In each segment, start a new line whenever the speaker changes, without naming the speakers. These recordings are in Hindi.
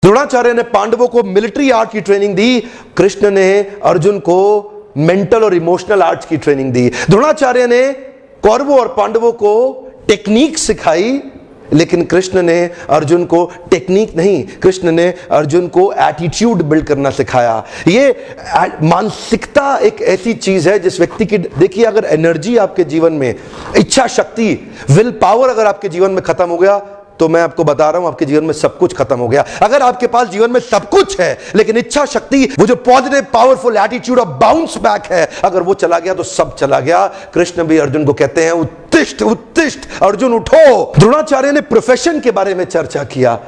द्रोणाचार्य ने पांडवों को मिलिट्री आर्ट की ट्रेनिंग दी, कृष्ण ने अर्जुन को मेंटल और इमोशनल आर्ट्स की ट्रेनिंग दी। द्रोणाचार्य ने कौरवों और पांडवों को टेक्निक सिखाई, लेकिन कृष्ण ने अर्जुन को टेक्निक नहीं, कृष्ण ने अर्जुन को एटीट्यूड बिल्ड करना सिखाया। ये मानसिकता एक ऐसी चीज है जिस व्यक्ति की, देखिए अगर एनर्जी आपके जीवन में, इच्छा शक्ति, विल पावर अगर आपके जीवन में खत्म हो गया तो मैं आपको बता रहा हूं आपके जीवन में सब कुछ खत्म हो गया। अगर आपके पास जीवन में सब कुछ है लेकिन इच्छा शक्ति, वो जो positive powerful attitude of bounce back है, अगर वो चला गया तो सब चला गया। कृष्ण भी अर्जुन को कहते हैं उत्तिष्ठ उत्तिष्ठ अर्जुन उठो। द्रोणाचार्य ने प्रोफेशन के बारे में चर्चा किया,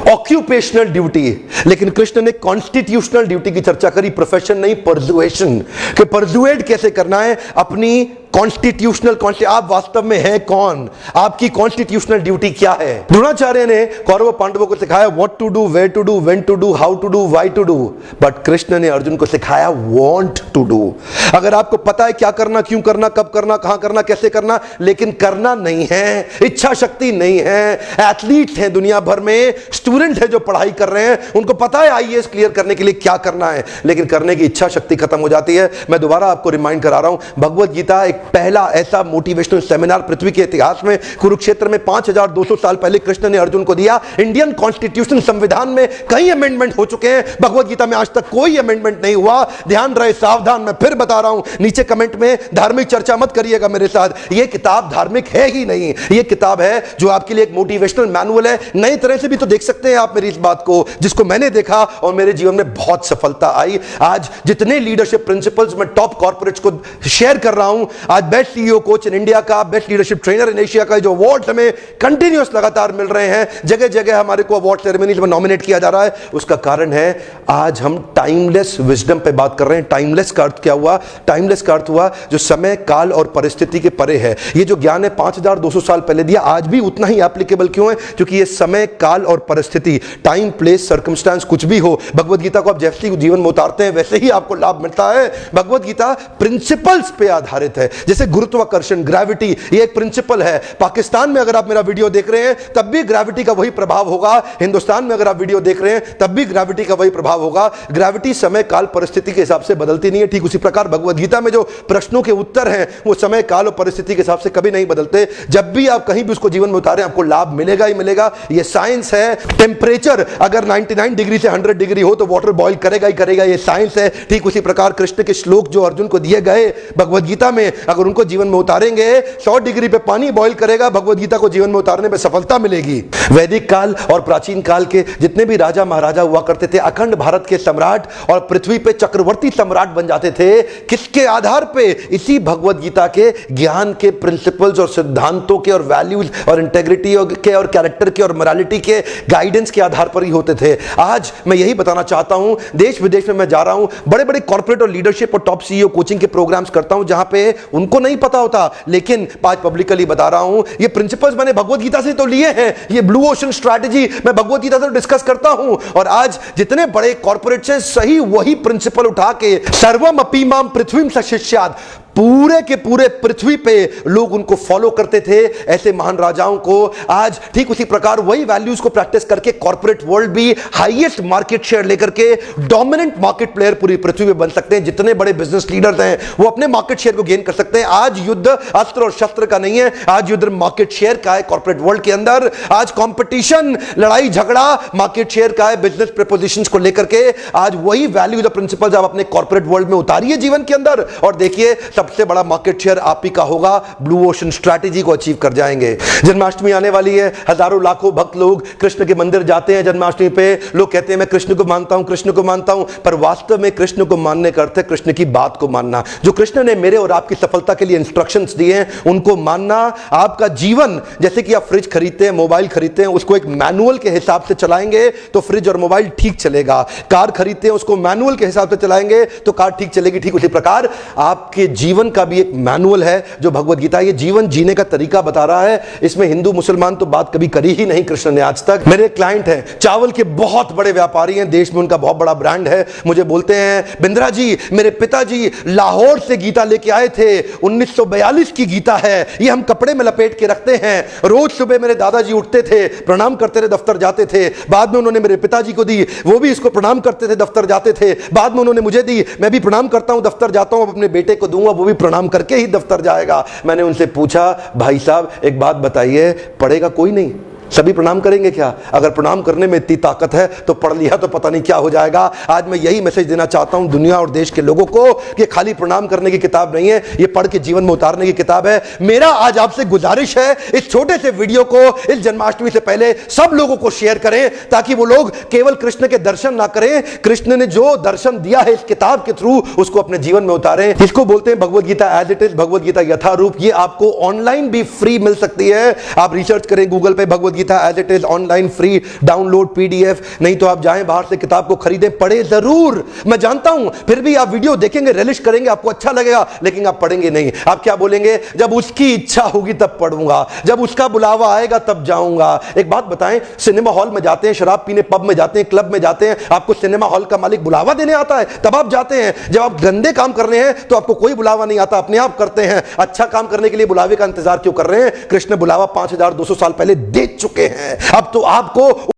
ऑक्यूपेशनल ड्यूटी, लेकिन कृष्ण ने कॉन्स्टिट्यूशनल ड्यूटी की चर्चा करी, प्रोफेशन नहीं परसुएशन, कि परसुएट कैसे करना है अपनी कॉन्स्टिट्यूशनल, आप वास्तव में हैं कौन, आपकी कॉन्स्टिट्यूशनल ड्यूटी क्या है। द्रोणाचार्य ने कौरव पांडवों को सिखाया what to do, where to do, when to do, how to do, why to do, but Krishna ने अर्जुन को सिखाया वांट टू डू। अगर आपको पता है क्या करना, क्यों करना, कब करना, कहां करना, कैसे करना, लेकिन करना नहीं है, इच्छा शक्ति नहीं है। एथलीट हैं दुनिया भर में, स्टूडेंट है जो पढ़ाई कर रहे हैं, उनको पता है आईएएस क्लियर करने के लिए क्या करना है, लेकिन करने की इच्छा शक्ति खत्म हो जाती है। मैं दोबारा आपको रिमाइंड करा रहा हूं, भगवत गीता एक पहला ऐसा मोटिवेशनल सेमिनार पृथ्वी के इतिहास में, कुरुक्षेत्र में 5200 साल पहले कृष्ण ने अर्जुन को दिया। इंडियन कॉन्स्टिट्यूशन संविधान में कई अमेंडमेंट हो चुके हैं, भगवत गीता में आज तक कोई अमेंडमेंट नहीं हुआ। ध्यान रहे, सावधान, मैं फिर बता रहा हूं, नीचे कमेंट में धार्मिक चर्चा मत करिएगा मेरे साथ, यह किताब धार्मिक है ही नहीं, यह किताब है जो आपके लिए एक मोटिवेशनल मैनुअल है। नई तरह से भी तो देख सकते हैं आप मेरी इस बात को, जिसको मैंने देखा और मेरे जीवन में बहुत सफलता आई। आज जितने लीडरशिप प्रिंसिपल्स मैं टॉप कॉर्पोरेट्स को शेयर कर रहा हूं, आज best CEO coach in India का, best leadership trainer in Asia का जो अवार्ड हमें कंटिन्यूअस लगातार मिल रहे हैं, जगह जगह हमारे को अवार्ड सेरेमनीज में नॉमिनेट किया जा रहा है, उसका कारण है आज हम टाइमलेस विजडम पे बात कर रहे हैं। टाइमलेस का अर्थ क्या हुआ? टाइमलेस का अर्थ हुआ जो समय, काल और परिस्थिति के परे है। ये जो ज्ञान है 5200 साल पहले दिया, आज भी उतना ही एप्लीकेबल क्यों है? क्योंकि ये समय, काल और परिस्थिति, टाइम, प्लेस, सर्कमस्टांस कुछ भी हो, भगवत गीता को आप जैसे ही जीवन में उतारते हैं वैसे ही आपको लाभ मिलता है। भगवत गीता प्रिंसिपल्स पे आधारित है, जैसे गुरुत्वाकर्षण, ग्रेविटी, ये एक प्रिंसिपल है। पाकिस्तान में अगर आप मेरा वीडियो देख रहे हैं तब भी ग्रेविटी का वही प्रभाव होगा, हिंदुस्तान में अगर आप वीडियो देख रहे हैं तब भी ग्रेविटी का वही प्रभाव होगा। ग्रेविटी समय, काल, परिस्थिति के हिसाब से बदलती नहीं है। ठीक उसी प्रकार भगवत गीता में जो प्रश्नों के उत्तर हैं वो समय, काल और परिस्थिति के हिसाब से कभी नहीं बदलते। जब भी आप कहीं भी उसको जीवन में उतारें आपको लाभ मिलेगा ही मिलेगा, ये साइंस है। टेम्परेचर अगर 99 डिग्री से 100 डिग्री हो तो वाटर बॉईल करेगा ही करेगा, ये साइंस है। ठीक उसी प्रकार कृष्ण के श्लोक जो अर्जुन को दिए गए भगवत गीता में, अगर उनको जीवन में उतारेंगे 100 डिग्री पे पानी बॉईल करेगा, भगवत गीता को जीवन में उतारने में सफलता मिलेगी। वैदिक काल और प्राचीन काल के जितने भी राजा महाराजा हुआ करते थे, अखंड भारत के सम्राट और पृथ्वी पे चक्रवर्ती सम्राट बन जाते थे, किसके आधार पे? इसी भगवत गीता के ज्ञान के प्रिंसिपल्स और सिद्धांतों के और वैल्यूज और इंटेग्रिटी के और कैरेक्टर के और मोरालिटी के गाइडेंस के आधार पर ही होते थे। आज मैं यही बताना चाहता हूं, देश विदेश में मैं जा रहा हूं, बड़े बड़े कॉर्पोरेट और लीडरशिप और टॉप सीईओ कोचिंग के प्रोग्राम्स करता हूं जहां पे उनको नहीं पता होता, लेकिन आज पब्लिकली बता रहा हूं, ये प्रिंसिपल्स मैंने भगवत गीता से तो लिए हैं। ये ब्लू ओशन स्ट्रैटेजी मैं भगवत गीता से डिस्कस करता हूं, और आज जितने बड़े कॉर्पोरेट्स हैं सही वही प्रिंसिपल उठा के सर्वम अपी माम पृथ्वीम सशिष्यात्, पूरे के पूरे पृथ्वी पे लोग उनको फॉलो करते थे, ऐसे महान राजाओं को। आज ठीक उसी प्रकार वही वैल्यूज को प्रैक्टिस करके कॉर्पोरेट वर्ल्ड भी हाईएस्ट मार्केट शेयर लेकर के डोमिनेंट मार्केट प्लेयर पूरी पृथ्वी पे बन सकते हैं। जितने बड़े बिजनेस लीडर्स हैं वो अपने मार्केट शेयर को गेन कर सकते हैं। आज युद्ध अस्त्र और शस्त्र का नहीं है, आज युद्ध मार्केट शेयर का है। कॉर्पोरेट वर्ल्ड के अंदर आज कंपटीशन, लड़ाई झगड़ा मार्केट शेयर का है, बिजनेस प्रपोजिशंस को लेकर के। आज वही वैल्यूज और प्रिंसिपल्स आप अपने कॉर्पोरेट वर्ल्ड में उतारिए जीवन के अंदर, और देखिए सबसे बड़ा मार्केट शेयर आप ही का होगा। ब्लू ओशन स्ट्रैटेजी को अचीव कर जाएंगे। जन्माष्टमी आने वाली है, हजारों लाखों भक्त लोग कृष्ण के मंदिर जाते हैं जन्माष्टमी पे। लोग कहते हैं मैं कृष्ण को मानता हूं, कृष्ण को मानता हूं, पर वास्तव में कृष्ण को मानने का अर्थ है कृष्ण की बात को मानना। जो कृष्ण ने मेरे और आपकी सफलता के लिए इंस्ट्रक्शंस दिए हैं उनको मानना। आपका जीवन जैसे कि आप फ्रिज खरीदते हैं, मोबाइल खरीदते हैं, उसको एक मैनुअल के हिसाब से चलाएंगे तो फ्रिज और मोबाइल ठीक चलेगा। कार खरीदते हैं, उसको मैनुअल के हिसाब से चलाएंगे तो कार ठीक चलेगी। ठीक उसी प्रकार आपके जीवन जीवन का भी एक मैनुअल है जो भगवत गीता, ये जीवन जीने का तरीका बता रहा है। इसमें हिंदू मुसलमान तो बात कभी करी ही नहीं कृष्ण ने आज तक। मेरे क्लाइंट हैं, चावल के बहुत बड़े व्यापारी हैं, देश में उनका बहुत बड़ा ब्रांड है। मुझे बोलते हैं बिंद्रा जी, मेरे पिताजी लाहौर से गीता लेके आए थे, 1942 की गीता है, ये हम कपड़े में लपेट के रखते हैं। रोज सुबह मेरे दादाजी उठते थे, प्रणाम करते थे, दफ्तर जाते थे। बाद में उन्होंने मेरे पिताजी को दी, वो भी इसको प्रणाम करते थे, दफ्तर जाते थे। बाद में उन्होंने मुझे दी, मैं भी प्रणाम करता हूं, दफ्तर जाता हूं, अपने बेटे को दूंगा, वो भी प्रणाम करके ही दफ्तर जाएगा। मैंने उनसे पूछा, भाई साहब एक बात बताइए, पढ़ेगा कोई नहीं, सभी प्रणाम करेंगे क्या? अगर प्रणाम करने में इतनी ताकत है तो पढ़ लिया तो पता नहीं क्या हो जाएगा। आज मैं यही मैसेज देना चाहता हूं दुनिया और देश के लोगों को कि खाली प्रणाम करने की किताब नहीं है, ये पढ़ के जीवन में उतारने की किताब है। मेरा आज आपसे गुजारिश है, इस छोटे से वीडियो को इस जन्माष्टमी से पहले सब लोगों को शेयर करें, ताकि वो लोग केवल कृष्ण के दर्शन ना करें, कृष्ण ने जो दर्शन दिया है इस किताब के थ्रू उसको अपने जीवन में उतारें। इसको बोलते हैं भगवत Gita as it is, Bhagavad Gita यथारूप। ये आपको ऑनलाइन भी फ्री मिल सकती है। आप रिसर्च करें गूगल पे, Bhagavad Gita as it is online free download PDF। नहीं तो आप जाएं बाहर से किताब को खरीदें, पढ़े जरूर। मैं जानता हूं फिर भी आप वीडियो देखेंगे, रिलिश करेंगे, आपको अच्छा लगेगा, लेकिन आप पढ़ेंगे नहीं। आप क्या बोलेंगे, जब उसकी इच्छा होगी तब पढ़ूंगा, जब उसका बुलावा आएगा तब जाऊंगा। एक बात बताएं, सिनेमा हॉल में जाते हैं, शराब पीने पब में जाते हैं, क्लब में जाते हैं, आपको सिनेमा हॉल का मालिक बुलावा देने आता है तब आप जाते हैं। जब आप गंदे काम कर रहे हैं तो आपको कोई बुलावा नहीं आता, अपने आप करते हैं। अच्छा काम करने के लिए बुलावे का इंतजार क्यों कर रहे हैं? कृष्ण बुलावा 5200 साल पहले दे चुके हैं। अब तो आपको